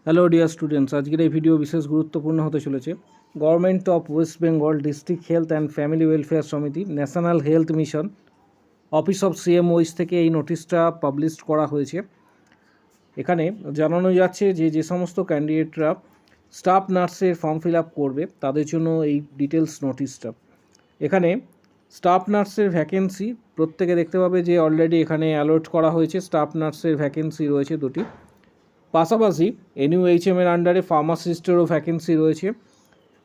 Hello dear students, আজকের এই video বিশেষ গুরুত্বপূর্ণ হতে চলেছে। Government of West Bengal district health and family welfare সমিতি, national health mission, office of CMOH থেকে এই নোটিশটা পাবলিশ করা হয়েছে। এখানে জানানো যাচ্ছে যে সমস্ত ক্যান্ডিডেটরা স্টাফ নার্সের ফর্ম ফিল আপ করবে তাদের জন্য এই ডিটেলস নোটিশটা। এখানে স্টাফ নার্সের ভ্যাকেন্সি প্রত্যেকে দেখতে পাবে যে অলরেডি এখানে অ্যালট করা হয়েছে। স্টাফ নার্সের ভ্যাকেন্সি রয়েছে দুটি, পাশাপাশি এনইউএইচএমের আন্ডারে ফার্মাসিস্টেরও ভ্যাকেন্সি রয়েছে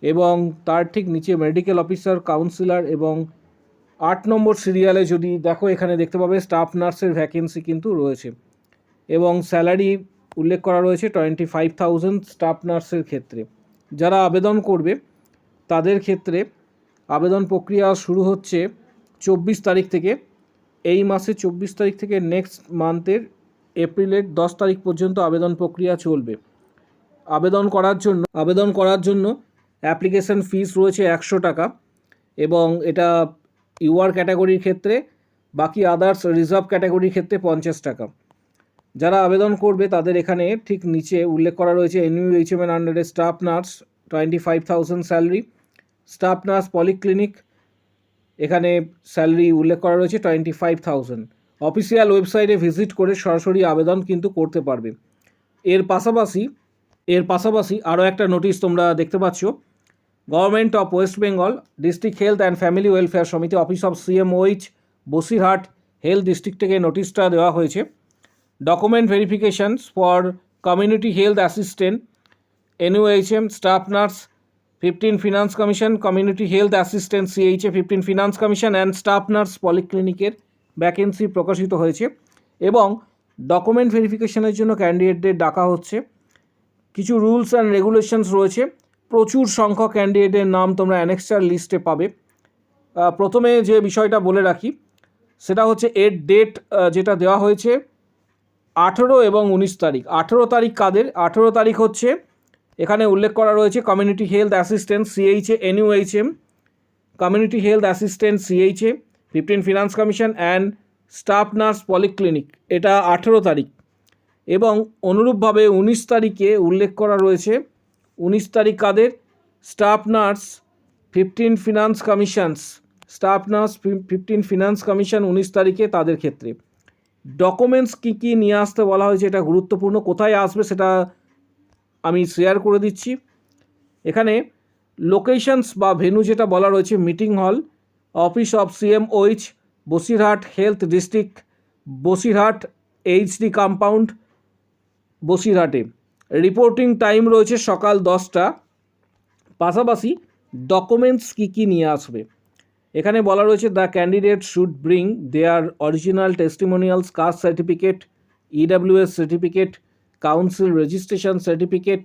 এবং তার ঠিক নিচে মেডিকেল অফিসার, কাউন্সিলর এবং 8 নম্বর সিরিয়ালে যদি দেখো এখানে দেখতে পাবে স্টাফ নার্সের ভ্যাকেন্সি কিন্তু রয়েছে এবং স্যালারি উল্লেখ করা রয়েছে 25,000 স্টাফ নার্সের ক্ষেত্রে। যারা আবেদন করবে তাদের ক্ষেত্রে আবেদন প্রক্রিয়া শুরু হচ্ছে 24 তারিখ থেকে, এই মাসে 24 তারিখ থেকে নেক্সট মান্থের এপ্রিলের 10 তারিখ পর্যন্ত আবেদন প্রক্রিয়া চলবে। আবেদন করার জন্য অ্যাপ্লিকেশন ফিস রয়েছে 100 টাকা এবং এটা ইউআর ক্যাটাগরির ক্ষেত্রে, বাকি আদার্স রিজার্ভ ক্যাটাগরির ক্ষেত্রে 50 টাকা। যারা আবেদন করবে তাদের এখানে ঠিক নিচে উল্লেখ করা রয়েছে এনইউএইচএমের আন্ডারে staff nurse 25,000 salary, staff nurse polyclinic এখানে স্যালারি উল্লেখ করা রয়েছে 25,000। অফিসিয়াল ওয়েবসাইটে ভিজিট করে সরাসরি আবেদন কিন্তু করতে পারবে। এর পাশাপাশি আরও একটা নোটিশ তোমরা দেখতে পাচ্ছ, government of West Bengal district health and family welfare সমিতি, office of CMOH, Basirhat health district থেকে নোটিশটা দেওয়া হয়েছে। Document verifications for community health assistant, NUHM, staff nurse 15 finance commission, community health assistant CHA 15 finance commission and staff nurse পলিক্লিনিকের vacancy প্রকাশিত হয়েছে এবং document ভেরিফিকেশনের জন্য ক্যান্ডিডেটদের ডাকা হচ্ছে। কিছু রুলস অ্যান্ড রেগুলেশনস রয়েছে, প্রচুর সংখ্যক ক্যান্ডিডেটের নাম তোমরা অ্যানেক্সার লিস্টে পাবে। প্রথমে যে বিষয়টা বলে রাখি সেটা হচ্ছে এর ডেট যেটা দেওয়া হয়েছে 18 এবং 19 তারিখ। 18 তারিখ কাদের? 18 তারিখ হচ্ছে এখানে উল্লেখ করা রয়েছে community health assistant CHA, NUHM, community health assistant CHA 15 finance commission and staff nurse polyclinic, এটা 18 তারিখ। এবং অনুরূপভাবে 19 তারিখে উল্লেখ করা রয়েছে 19 তারিখ কাদের? Staff nurse 15 finance commissions, staff nurse 15 finance commission 19 তারিখে তাদের ক্ষেত্রে। ডকুমেন্টস কী নিয়ে আসতে বলা হয়েছে এটা গুরুত্বপূর্ণ, কোথায় আসবে সেটা আমি শেয়ার করে দিচ্ছি। এখানে লোকেশনস বা ভেন্যু যেটা বলা রয়েছে, meeting hall, office of CMOH, Basirhat health district, Basirhat HD compound, বসিরহাটে। রিপোর্টিং টাইম রয়েছে সকাল 10টা। পাশাপাশি ডকুমেন্টস কী নিয়ে আসবে এখানে বলা রয়েছে, the candidate should bring their original testimonials, caste certificate, EWS certificate, council registration certificate,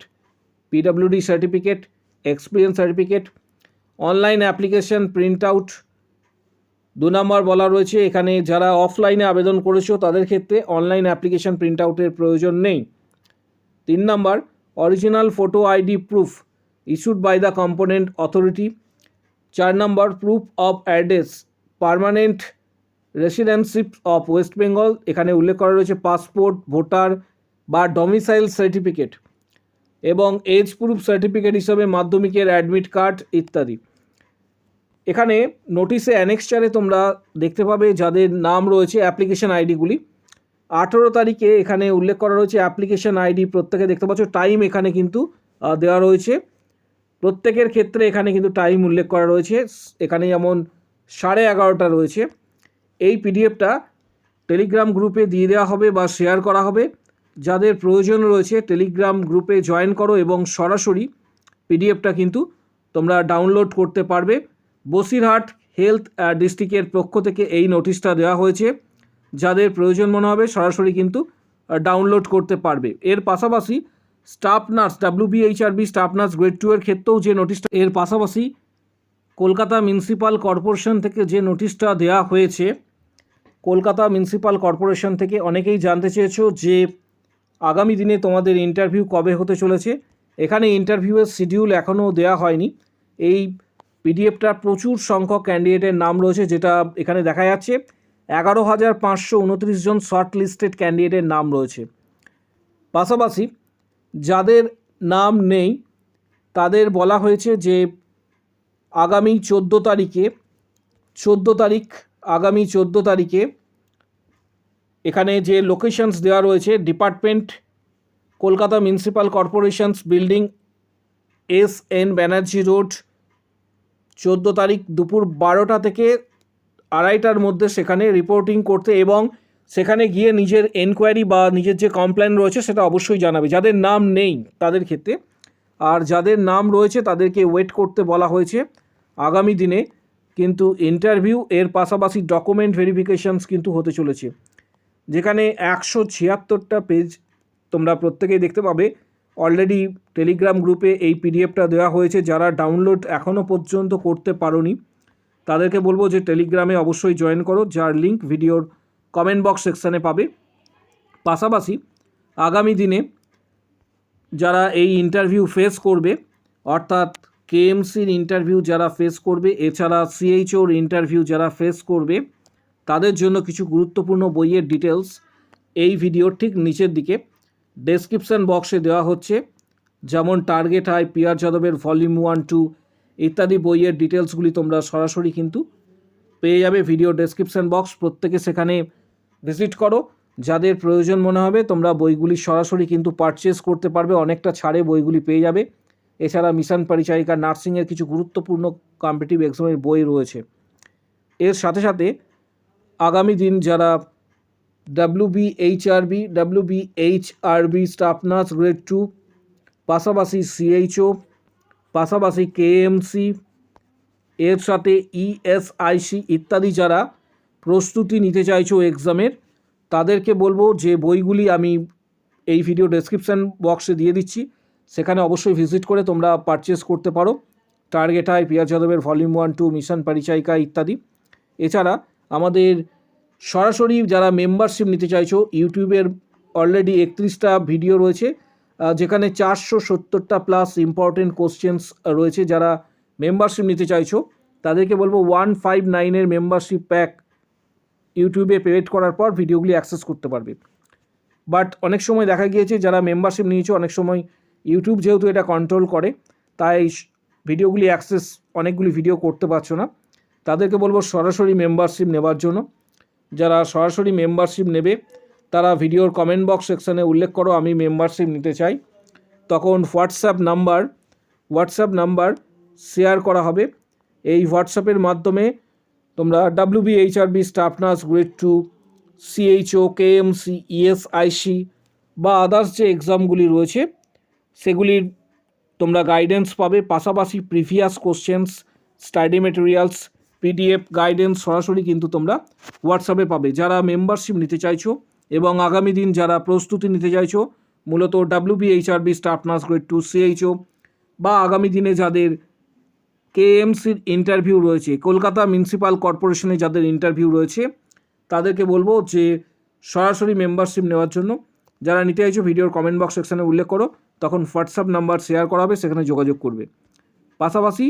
PWD certificate, experience certificate, online application print out. 2 number বলা রয়েছে এখানে যারা অফলাইনে আবেদন করেছো তাদের ক্ষেত্রে অনলাইন অ্যাপ্লিকেশন প্রিন্ট আউটের প্রয়োজন নেই। 3 নম্বর original photo ID proof issued by the component authority. 4 নম্বর proof of address, permanent residentship of West Bengal, এখানে উল্লেখ করা রয়েছে পাসপোর্ট, ভোটার বা ডমিসাইল সার্টিফিকেট এবং এজ প্রুফ সার্টিফিকেট হিসাবে মাধ্যমিকের অ্যাডমিট কার্ড ইত্যাদি। এখানে নোটিশে অ্যানেক্সচারে তোমরা দেখতে পাবে যাদের নাম রয়েছে অ্যাপ্লিকেশন আইডিগুলি। 18 তারিখে এখানে উল্লেখ করা রয়েছে অ্যাপ্লিকেশন আইডি, প্রত্যেকে দেখতে পাচ্ছ টাইম এখানে কিন্তু দেওয়া রয়েছে। প্রত্যেকের ক্ষেত্রে এখানে কিন্তু টাইম উল্লেখ করা রয়েছে, এখানে যেমন 11:30 রয়েছে। এই পিডিএফটা টেলিগ্রাম গ্রুপে দিয়ে দেওয়া হবে বা শেয়ার করা হবে। যাদের প্রয়োজন রয়েছে টেলিগ্রাম গ্রুপে জয়েন করো এবং সরাসরি পিডিএফটা কিন্তু তোমরা ডাউনলোড করতে পারবে। বসিরহাট হেলথ ডিস্ট্রিক্টের পক্ষ থেকে এই নোটিশটা দেওয়া হয়েছে, যাদের প্রয়োজন মনে হবে সরাসরি কিন্তু ডাউনলোড করতে পারবে। এর পাশাপাশি staff nurse WBHRB staff nurse grade 2 এর ক্ষেত্রেও যে নোটিশটা, এর পাশাপাশি কলকাতা মিউনিসিপ্যাল কর্পোরেশন থেকে যে নোটিশটা দেওয়া হয়েছে, কলকাতা মিউনিসিপ্যাল কর্পোরেশন থেকে অনেকেই জানতে চেয়েছো যে আগামী দিনে তোমাদের ইন্টারভিউ কবে হতে চলেছে। এখানে ইন্টারভিউয়ের শিডিউল এখনও দেওয়া হয়নি। এই পিডিএফটার প্রচুর সংখ্যক ক্যান্ডিডেটের নাম রয়েছে, যেটা এখানে দেখা যাচ্ছে 11,529 জন শর্ট লিস্টেড ক্যান্ডিডেটের নাম রয়েছে। পাশাপাশি যাদের নাম নেই তাদের বলা হয়েছে যে আগামী 14 তারিখে এখানে যে লোকেশনস দেওয়া রয়েছে, department Kolkata municipal corporations building, SN Banerjee road, 14 তারিখ দুপুর 12টা থেকে 2:30টার মধ্যে সেখানে রিপোর্টিং করতে এবং সেখানে গিয়ে নিজের এনকোয়ারি বা নিজের যে কমপ্লেন রয়েছে সেটা অবশ্যই জানাবে, যাদের নাম নেই তাদের ক্ষেত্রে। আর যাদের নাম রয়েছে তাদেরকে ওয়েট করতে বলা হয়েছে আগামী দিনে। কিন্তু ইন্টারভিউ এর পাশাপাশি ডকুমেন্ট ভেরিফিকেশনস কিন্তু হতে চলেছে, যেখানে 176টা পেজ তোমরা প্রত্যেকেই দেখতে পাবে। অলরেডি টেলিগ্রাম গ্রুপে এই পিডিএফটা দেওয়া হয়েছে। যারা ডাউনলোড এখনও পর্যন্ত করতে পারোনি তাদেরকে বলবো যে টেলিগ্রামে অবশ্যই জয়েন করো, যার লিঙ্ক ভিডিওর কমেন্ট বক্স সেকশানে পাবে। পাশাপাশি আগামী দিনে যারা এই ইন্টারভিউ ফেস করবে, অর্থাৎ কেএমসির ইন্টারভিউ যারা ফেস করবে, এছাড়া সিএইচওর ইন্টারভিউ যারা ফেস করবে, তাদের জন্য কিছু গুরুত্বপূর্ণ বইয়ের ডিটেলস এই ভিডিওর ঠিক নিচের দিকে ডেসক্রিপশান বক্সে দেওয়া হচ্ছে। যেমন টার্গেট হাই, পিআর যাদবের ভলিউম 1-2 ইত্যাদি বইয়ের ডিটেলসগুলি তোমরা সরাসরি কিন্তু পেয়ে যাবে ভিডিও ডেসক্রিপশান বক্স। প্রত্যেকে সেখানে ভিজিট করো, যাদের প্রয়োজন মনে হবে তোমরা বইগুলি সরাসরি কিন্তু পারচেস করতে পারবে, অনেকটা ছাড়ে বইগুলি পেয়ে যাবে। এছাড়া মিশন পরিচারিকা, নার্সিংয়ের কিছু গুরুত্বপূর্ণ কম্পিটিটিভ এক্সামের বই রয়েছে। এর সাথে সাথে আগামী দিন যারা WBHRB স্টাফ নার্স গ্রেড 2, পাশাপাশি সিএইচও, পাশাপাশি কেএমসি, এর সাথে ESIC ইত্যাদি যারা প্রস্তুতি নিতে চাইছো এক্সামের, তাদেরকে বলবো যে বইগুলি আমি এই ভিডিও ডেসক্রিপশান বক্সে দিয়ে দিচ্ছি, সেখানে অবশ্যই ভিজিট করে তোমরা পারচেস করতে পারো। টার্গেট হাই, পিআর যাদবের ভলিউম 1-2, মিশন পরিচারিকা ইত্যাদি। এছাড়া আমাদের সরাসরি যারা মেম্বারশিপ নিতে চাইছো, ইউটিউবের অলরেডি 31টা ভিডিও রয়েছে, যেখানে 470টা প্লাস ইম্পর্টেন্ট কোশ্চেন্স রয়েছে। যারা মেম্বারশিপ নিতে চাইছো তাদেরকে বলবো 159-এর মেম্বারশিপ প্যাক ইউটিউবে পেমেন্ট করার পর ভিডিওগুলি অ্যাক্সেস করতে পারবে। বাট অনেক সময় দেখা গিয়েছে যারা মেম্বারশিপ নিয়েছো, অনেক সময় ইউটিউব যেহেতু এটা কন্ট্রোল করে, তাই ভিডিওগুলি অ্যাক্সেস অনেকগুলি ভিডিও করতে পারছো না। তাদেরকে বলবো সরাসরি মেম্বারশিপ নেবার জন্য। যারা সরাসরি মেম্বারশিপ নেবে তারা ভিডিওর কমেন্ট বক্স সেকশানে উল্লেখ করো আমি মেম্বারশিপ নিতে চাই, তখন হোয়াটসঅ্যাপ নাম্বার শেয়ার করা হবে। এই হোয়াটসঅ্যাপের মাধ্যমে তোমরা WBHRB staff nurse grade 2, CHO, KMC, ESIC বা আদার্স যে এক্সামগুলি রয়েছে সেগুলির তোমরা গাইডেন্স পাবে। পাশাপাশি previous questions, study materials, PDF guidance সরাসরি কিন্তু তোমরা হোয়াটসঅ্যাপে পাবে। যারা মেম্বারশিপ নিতে চাইছো এবং আগামী দিন যারা প্রস্তুতি নিতে চাইছো, মূলত WBHRB staff nurse grade 2, CHO বা আগামী দিনে যাদের কেএমসির ইন্টারভিউ রয়েছে, কলকাতা মিউনিসিপ্যাল কর্পোরেশনে যাদের ইন্টারভিউ রয়েছে, তাদেরকে বলবো যে সরাসরি মেম্বারশিপ নেওয়ার জন্য। যারা নিতে চাইছো ভিডিওর কমেন্ট বক্স সেকশানে উল্লেখ করো, তখন হোয়াটসঅ্যাপ নাম্বার শেয়ার করা হবে, সেখানে যোগাযোগ করবে। পাশাপাশি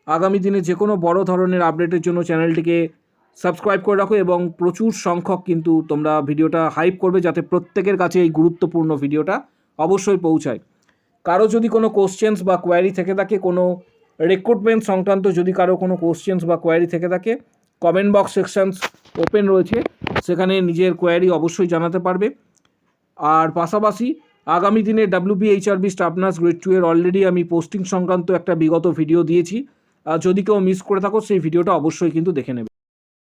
আগামী দিনে যে কোনো বড় ধরনের আপডেটের জন্য চ্যানেলটিকে সাবস্ক্রাইব করে রাখো এবং প্রচুর সংখ্যক কিন্তু তোমরা ভিডিওটা হাইপ করবে, যাতে প্রত্যেকের কাছে এই গুরুত্বপূর্ণ ভিডিওটা অবশ্যই পৌঁছায়। কারো যদি কোনো কোশ্চেন্স বা কোয়ারি থেকে থাকে, কোনো রিক্রুটমেন্ট সংক্রান্ত যদি কারো কোনো কোশ্চেন্স বা কোয়ারি থেকে থাকে, কমেন্ট বক্স সেকশনস ওপেন রয়েছে, সেখানে নিজের কোয়ারি অবশ্যই জানাতে পারবে। আর পাশাপাশি আগামী দিনে WBHRB স্টাফ নার্স গ্রেড 2 এর অলরেডি আমি পোস্টিং সংক্রান্ত একটা বিগত ভিডিও দিয়েছি, যদি কেউ মিস করে থাকো সেই ভিডিওটা অবশ্যই কিন্তু দেখে নেবে।